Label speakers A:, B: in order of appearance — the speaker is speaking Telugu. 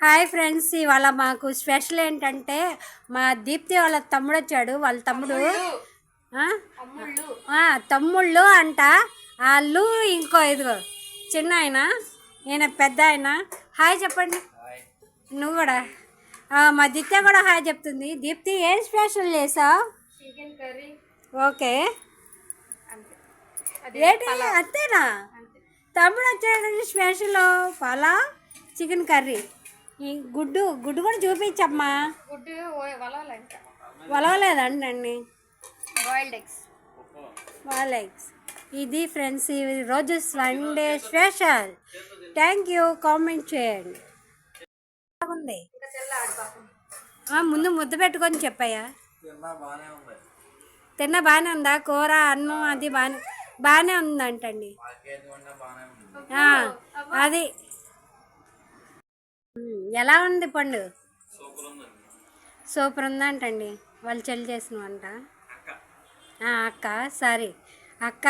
A: హాయ్ ఫ్రెండ్స్, ఇవాళ మాకు స్పెషల్ ఏంటంటే మా దీప్తి వాళ్ళ తమ్ముడు వచ్చాడు. వాళ్ళ తమ్ముడు తమ్ముళ్ళు అంట. వాళ్ళు ఇంకో ఇదిగో చిన్న ఆయన, ఈయన పెద్ద ఆయన. హాయ్ చెప్పండి. నువ్వు కూడా మా దీప్తి కూడా హాయ్ చెప్తుంది. దీప్తి ఏం స్పెషల్ చేసావు?
B: Chicken curry.
A: ఓకే, ఏంటి అంతేనా? తమ్ముడు వచ్చాడు స్పెషల్ పలా చికెన్ కర్రీ. ఈ గుడ్డు కూడా చూపించమ్మా.
B: గుడ్డు
A: వలవలేదండి.
B: Boiled eggs.
A: ఇది ఫ్రెండ్స్, ఈరోజు Sunday special. Thank you, comment చేయండి. బాగుంది. ముందు ముద్ద పెట్టుకొని చెప్పయ్యా. తిన్న బాగానే ఉందా? కూర అన్నం అది బాగానే ఉందంటండి. అది ఎలా ఉంది పండు? సూపర్ ఉందంటండి. వాళ్ళు చెల్లి చేసిన వంట. అక్క సారీ అక్క